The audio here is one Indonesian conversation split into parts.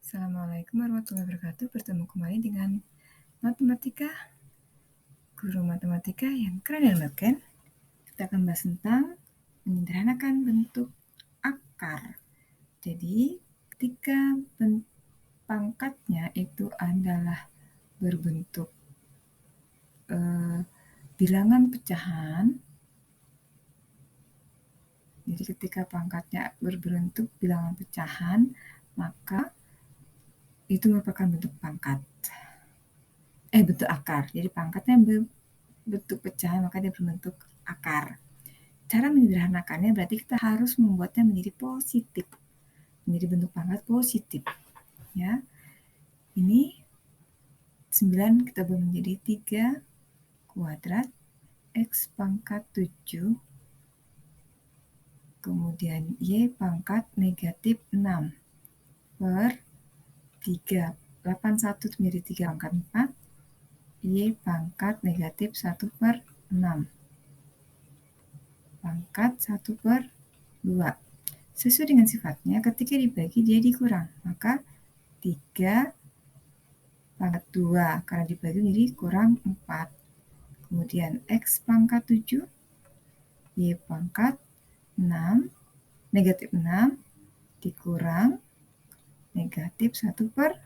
Assalamualaikum warahmatullahi wabarakatuh. Bertemu kembali dengan matematika, guru matematika yang keren dan makan. Kita akan bahas tentang menyederhanakan bentuk akar. Jadi, ketika pangkatnya itu adalah berbentuk bilangan pecahan. Jadi, ketika pangkatnya berbentuk bilangan pecahan, maka itu merupakan bentuk pangkat. Bentuk akar. Jadi pangkatnya berbentuk pecahan, maka dia berbentuk akar. Cara menyederhanakannya berarti kita harus membuatnya menjadi positif, menjadi bentuk pangkat positif. Ya, ini 9 kita ubah menjadi 3 kuadrat X pangkat 7, kemudian Y pangkat negatif 6 per 3, 81 menjadi 3 pangkat 4, Y pangkat negatif 1 per 6, pangkat 1 per 2. Sesuai dengan sifatnya, ketika dibagi dia dikurang, maka 3 pangkat 2, karena dibagi jadi kurang 4. Kemudian X pangkat 7, Y pangkat 6, negatif 6, dikurang negatif 1 per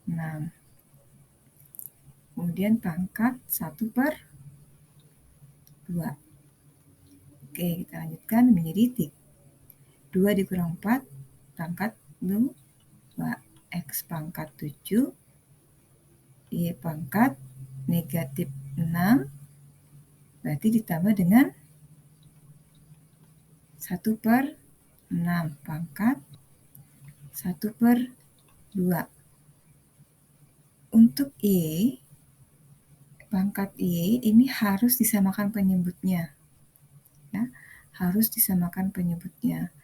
6. Kemudian pangkat 1 per 2. Oke, kita lanjutkan menjadi 2 dikurang 4, pangkat 2, X pangkat 7, Y pangkat negatif 6, berarti ditambah dengan 1 per 6 pangkat 1 per 2. Untuk Y, pangkat Y ini harus disamakan penyebutnya. Ya, harus disamakan penyebutnya.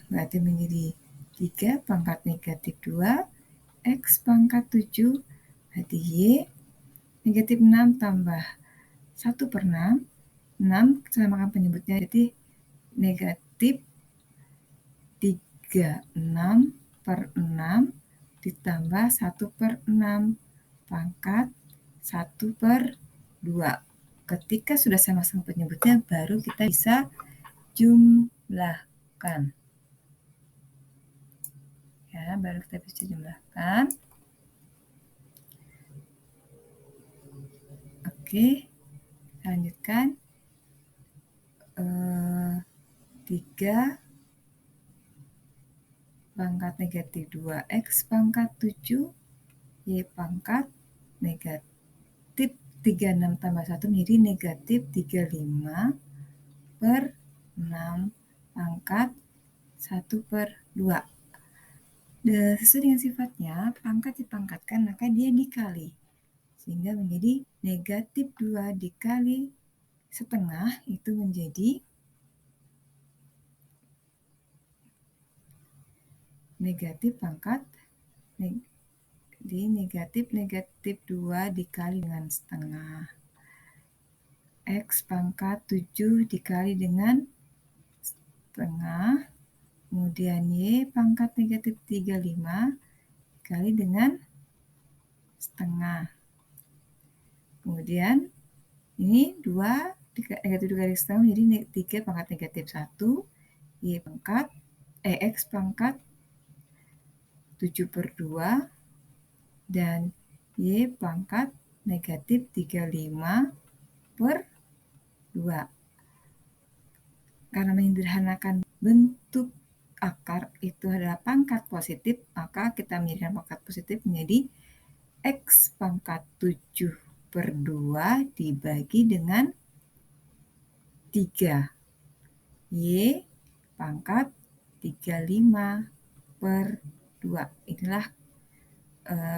Berarti menjadi 3 pangkat negatif 2, X pangkat 7, berarti Y negatif 6 tambah 1 per 6, 6 disamakan penyebutnya, jadi negatif 36 per 6 ditambah 1 per 6 pangkat 1 per 2. Ketika sudah sama-sama penyebutnya, baru kita bisa jumlahkan. Ya, baru kita bisa jumlahkan. Oke, lanjutkan. 3 pangkat negatif 2X pangkat 7, Y pangkat negatif 36 tambah 1 menjadi negatif 35 per 6 pangkat 1 per 2. Sesuai dengan sifatnya, pangkat dipangkatkan maka dia dikali. Sehingga menjadi negatif 2 dikali setengah itu menjadi negatif pangkat di negatif 2 dikali dengan setengah. X pangkat 7 dikali dengan setengah. Kemudian Y pangkat negatif 35 dikali dengan setengah. Kemudian ini 2 negatif 2 kali setengah menjadi 3 pangkat negatif 1. Y pangkat X pangkat 7 per 2 dan Y pangkat negatif 35 per 2. Karena menyederhanakan bentuk akar itu adalah pangkat positif, maka kita menjadikan pangkat positif menjadi X pangkat 7 per 2 dibagi dengan 3. Y pangkat 35 per 2. Inilah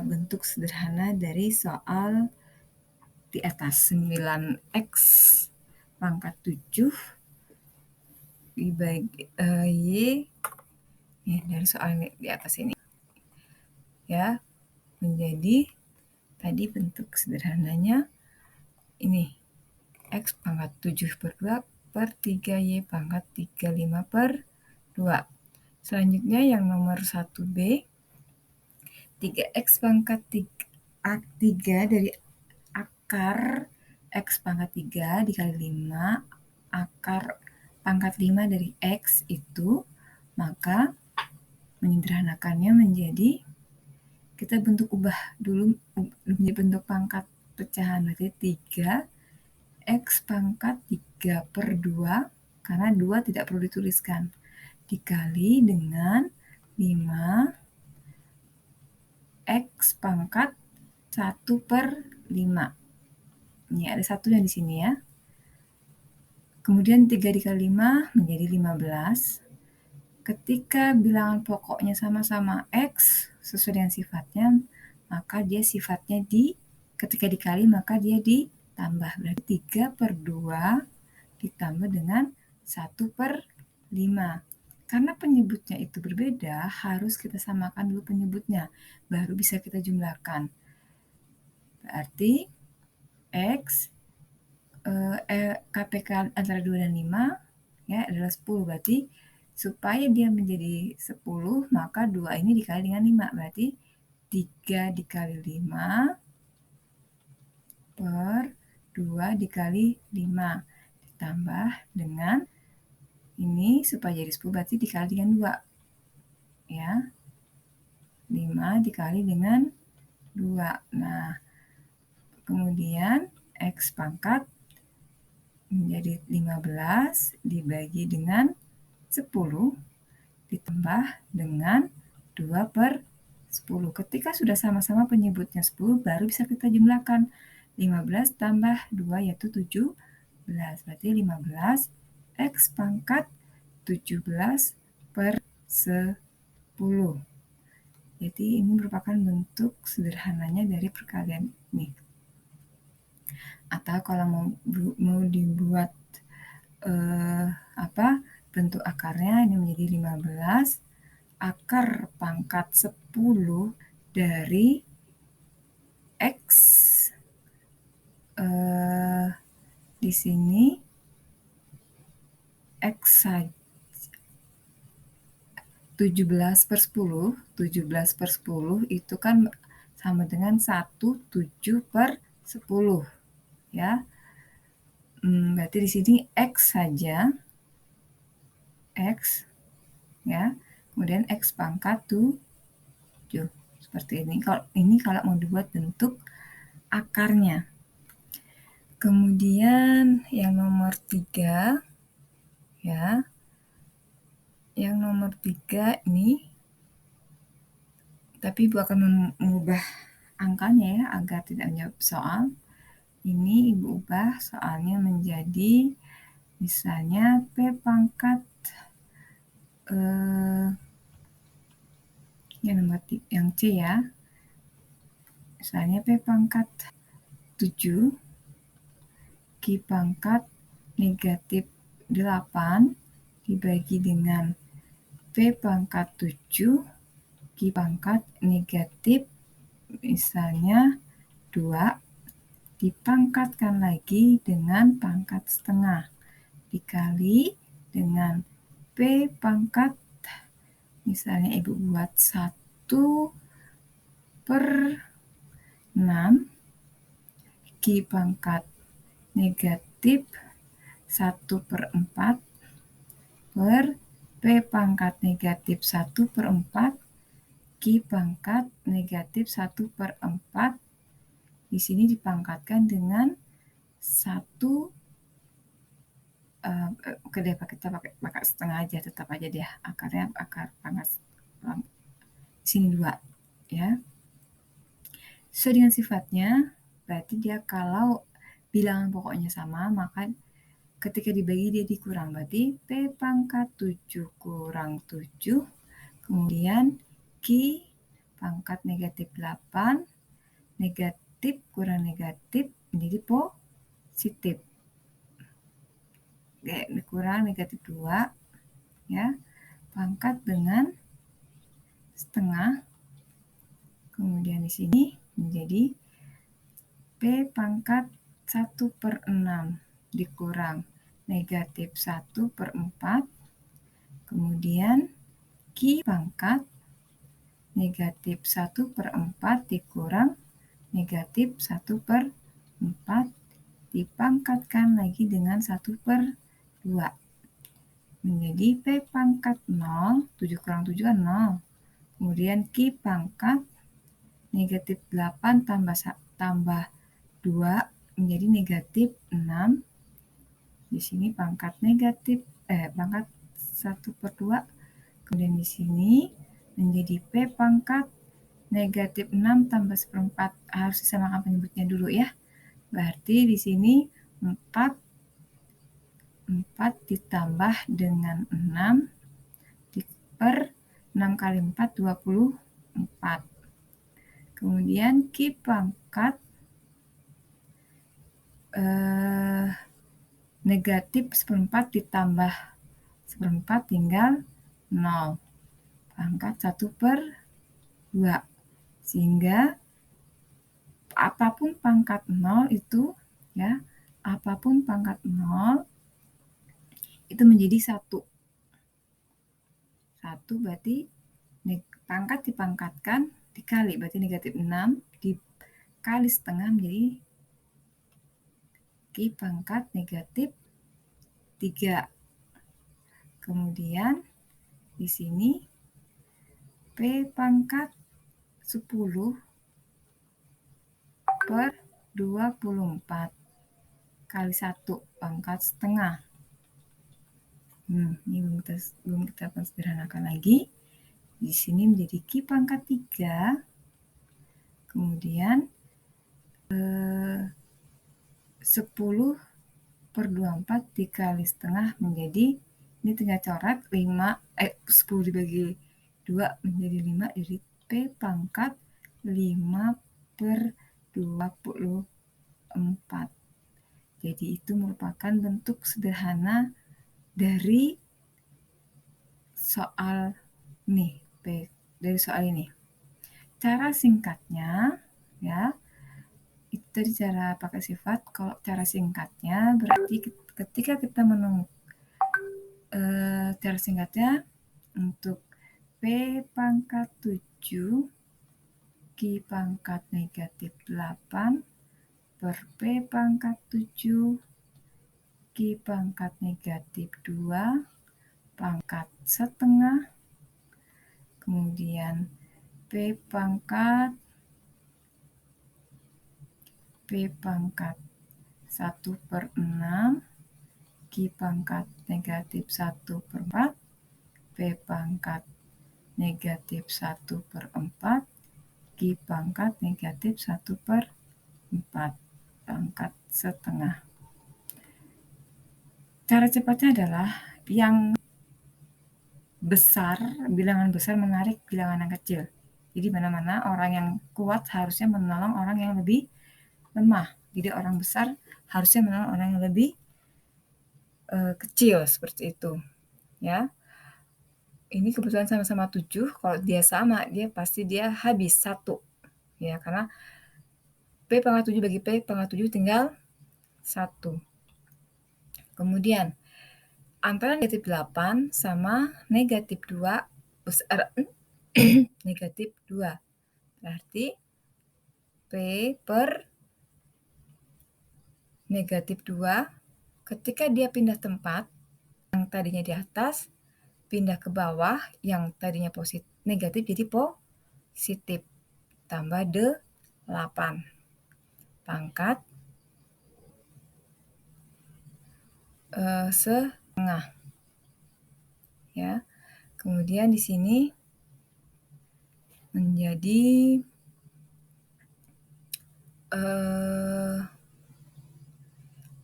bentuk sederhana dari soal di atas. 9X pangkat 7 dibagi Y ya, dari soal ini, di atas ini ya, menjadi tadi bentuk sederhananya ini X pangkat 7 per 2 per 3Y pangkat 35 per 2. Selanjutnya yang nomor 1B, 3x pangkat 3 dari akar x pangkat 3 dikali 5 akar pangkat 5 dari x itu, maka menyederhanakannya menjadi, kita ubah dulu menjadi bentuk pangkat pecahan, berarti 3 x pangkat 3 per 2, karena 2 tidak perlu dituliskan, dikali dengan 5 x pangkat 1 per 5. Ini ada satunya di sini ya. Kemudian 3 dikali 5 menjadi 15. Ketika bilangan pokoknya sama-sama x sesuai dengan sifatnya, maka dia sifatnya ketika dikali maka dia ditambah. Berarti 3 per 2 ditambah dengan 1 per 5. Karena penyebutnya itu berbeda, harus kita samakan dulu penyebutnya, baru bisa kita jumlahkan. Berarti x KPK antara 2 dan 5 ya adalah 10. Berarti supaya dia menjadi 10, maka 2 ini dikali dengan 5. Berarti 3 dikali 5 per 2 dikali 5 ditambah dengan ini supaya jadi 10, berarti dikali dengan 2 ya, 5 dikali dengan 2. Nah, kemudian x pangkat menjadi 15 dibagi dengan 10 ditambah dengan 2 per 10. Ketika sudah sama-sama penyebutnya 10, baru bisa kita jumlahkan. 15 tambah 2 yaitu 17. Berarti 15 x pangkat 17 per 10. Jadi ini merupakan bentuk sederhananya dari perkalian ini. Atau kalau mau dibuat bentuk akarnya, ini menjadi 15 akar pangkat 10 dari x di sini x saja 17 per 10 itu kan sama dengan 17 per 10 ya. Berarti di sini x saja, x ya, kemudian x pangkat 7 seperti ini. Kalau mau dibuat bentuk akarnya. Kemudian yang nomor 3 ya, yang nomor 3 ini, tapi Ibu akan mengubah angkanya ya agar tidak menjawab soal. Ini Ibu ubah soalnya menjadi misalnya P pangkat yang C ya. Misalnya P pangkat 7 Q pangkat negatif 8 dibagi dengan P pangkat 7 Q pangkat negatif misalnya 2 dipangkatkan lagi dengan pangkat setengah dikali dengan P pangkat, misalnya Ibu buat 1 per 6 Q pangkat negatif 1 per 4 per P pangkat negatif 1 per 4 Q pangkat negatif 1 per 4. Di sini dipangkatkan dengan 1, kita pakai setengah aja, tetap aja deh akarnya akar pangkat sini 2 ya. Sesuai dengan sifatnya, berarti dia kalau bilangan pokoknya sama, maka ketika dibagi dia dikurang. Berarti P pangkat 7 kurang 7, kemudian Q pangkat negatif 8, negatif kurang negatif menjadi positif. Kurang negatif 2 ya, pangkat dengan setengah, kemudian di sini menjadi P pangkat 1 per 6 dikurang negatif 1 per 4, kemudian Q Q pangkat negatif 1/4 dikurang negatif 1/4 dipangkatkan lagi dengan 1/2. Menjadi P pangkat 0, 7 kurang 7 kan 0. Kemudian Q pangkat negatif 8 tambah 2 menjadi negatif 6. Di sini pangkat pangkat 1/2. Kemudian di sini menjadi P pangkat negatif 6 tambah 1/4. Harus disamakan penyebutnya dulu ya. Berarti di sini 4 ditambah dengan 6 per 6 kali 4, 24. Kemudian Q pangkat negatif 1/4 ditambah 1/4 tinggal 0. Pangkat 1/2. Sehingga apapun pangkat 0 itu ya, apapun pangkat 0 itu menjadi 1. 1 berarti pangkat dipangkatkan dikali, berarti negatif 6 dikali setengah menjadi Q pangkat negatif 3. Kemudian di sini P pangkat 10 per 24 kali 1 pangkat setengah. Ini belum kita sederhanakan lagi. Di sini menjadi Q pangkat 3. Kemudian 10 per 24 dikali setengah menjadi, ini tinggal coret, 10 dibagi 2 menjadi 5, jadi P pangkat 5/24. Jadi itu merupakan bentuk sederhana dari soal ini, dari soal ini. Cara singkatnya ya, itu tadi cara pakai sifat. Kalau cara singkatnya berarti ketika kita menemukan cara singkatnya untuk P pangkat 7 Q pangkat negatif 8 per P pangkat 7 Q pangkat negatif 2 pangkat setengah, kemudian P pangkat 1/6 Q pangkat negatif 1/4 P pangkat negatif 1/4 Q pangkat negatif 1/4 pangkat setengah. Cara cepatnya adalah yang besar, bilangan besar menarik bilangan yang kecil. Jadi mana-mana orang yang kuat harusnya menolong orang yang lebih lemah. Jadi orang besar harusnya menolong orang yang lebih kecil, seperti itu ya. Ini kebetulan sama-sama 7, kalau dia sama dia pasti dia habis 1 ya, karena P pangkat 7 bagi P pangkat 7 tinggal 1. Kemudian antara negatif 8 sama negatif 2 besar negatif 2. Berarti P per negatif 2 ketika dia pindah tempat, yang tadinya di atas pindah ke bawah, yang tadinya negatif jadi positif, tambah 8 pangkat setengah ya. Kemudian di sini menjadi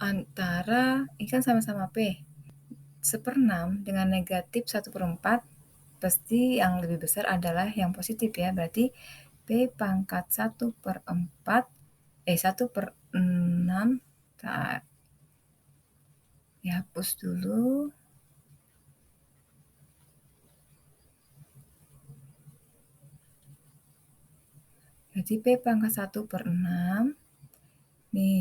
antara, ini kan sama-sama P 1/6 dengan negatif 1/4, pasti yang lebih besar adalah yang positif ya. Berarti P pangkat 1/4 1/6, dihapus dulu. Berarti P pangkat 1/6 nih